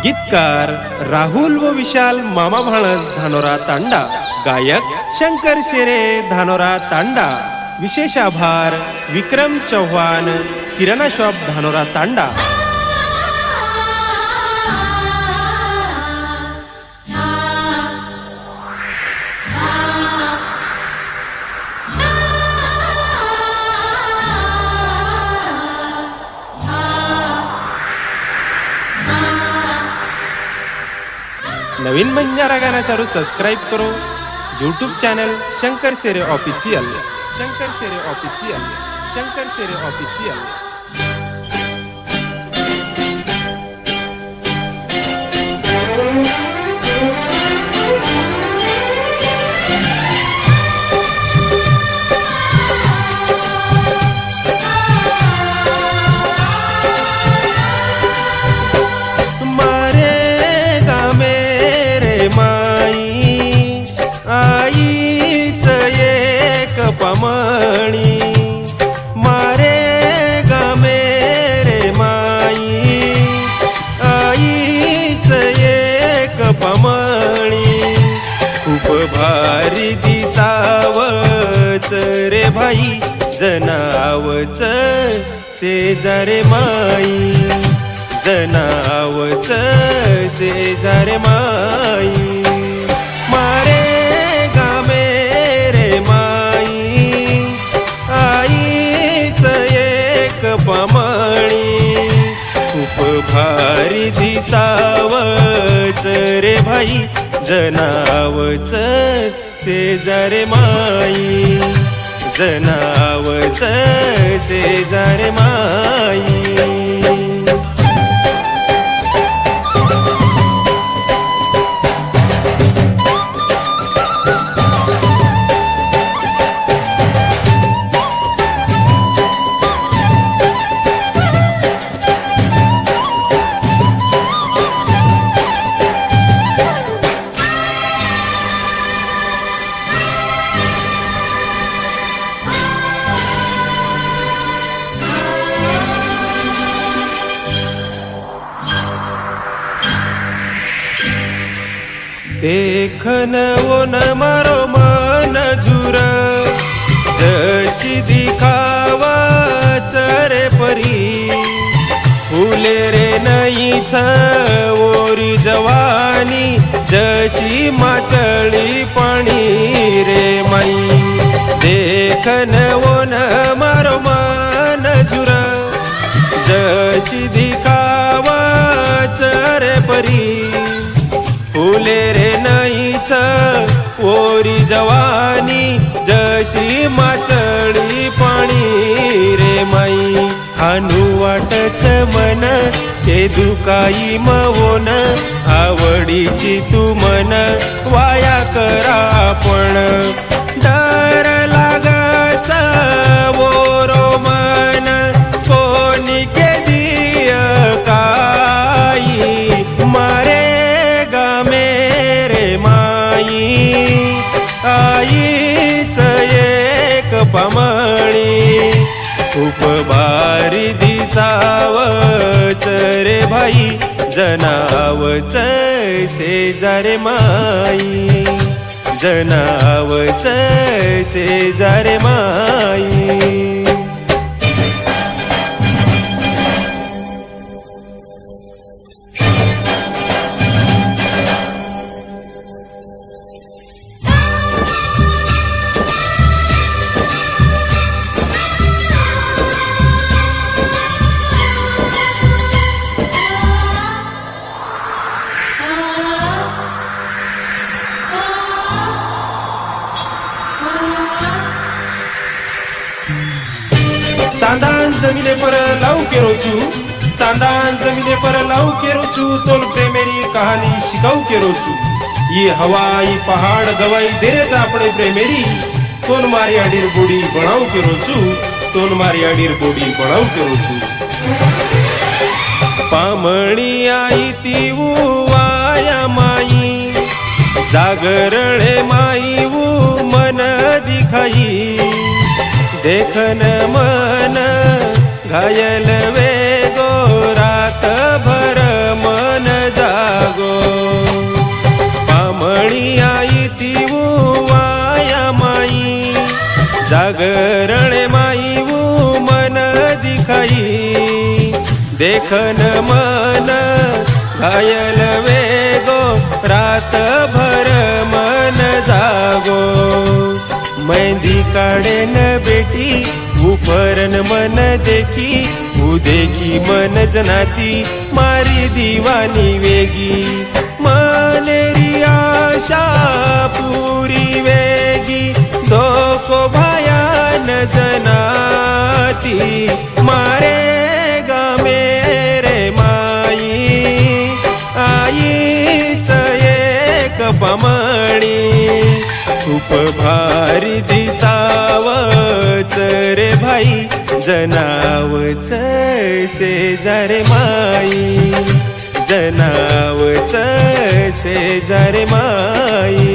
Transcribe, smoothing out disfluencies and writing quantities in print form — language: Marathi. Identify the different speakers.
Speaker 1: गीतकार राहुल व विशाल मामा भाणस धानोरा तांडा, गायक शंकर शेरे धानोरा तांडा। विशेष आभार विक्रम चव्हाण, किराणा शॉप धानोरा तांडा। नवीन बंजारा गाण्यासाठी सबस्क्राइब करो यूट्यूब चॅनल शंकर शेरे ऑफिशियल, शंकर शेरे ऑफिशियल, शंकर शेरे ऑफिशियल।
Speaker 2: पमणी मारे गा मेरे माई, आईच एक पमणी। खूप भारी दिसावच रे भाई, जनावच शेजारे माई, जनावच शेजारे माई। पमणी खूप भारी दिसावच रे भाई, जनावच शेजारे माई, जनावच शेजारे माई। देखन वो न मारो मन झुर, जशी दिखावा चरे परी। फुले रे नईच ओरी जवानी, जशी माचळी पाणी रे माई। देखन वो न मारो मन झुर, जशी दिखावा चरे परी। फुले रे नईच ओरी जवानी, जशी माचळी पाणी रे माई। हानू वाटच मन ते दुकाई मवोन, आवडीची तू मन वाया करा पण। डर लागाच ओरो मन, कोणी केली काही मारे आईच एक पमणी। खूप भारी दिसावच रे भाई, जनावच शेजारे माई, जनावच शेजारे माई।
Speaker 1: चांदान जमिने पर लाऊ केरो छु, चांदान जमिने पर लाऊ केरो छु। तोल प्रेमेरी कहानी शिकाऊ केरो छु। ये हवाई पहाड़ गवाई देरेच आपणे प्रेमेरी। तोल मारी आडीर बोडी बनाऊ केरो छु, तोल मारी आडीर बोडी बनाऊ केरो छु।
Speaker 2: पामणी आई तीवू वाया माई, जागरणे माई वो मन दिखाई। देखन मन घायल वे गो, रात भर मन जा देखन मन घायल वेगो रातभर मन जागो मेहंदी काढे न बेटी उपरन मन देखी उदेखी मन जनाती मारी दिवानी वेगी मनेरी आशा पुरी वेगी धोको भयान जनाती मारे गा मेरे माई आईच एक पमणी खूप भारी दिसावच रे भाई जनावच शेजारे माई जनावच शेजारे माई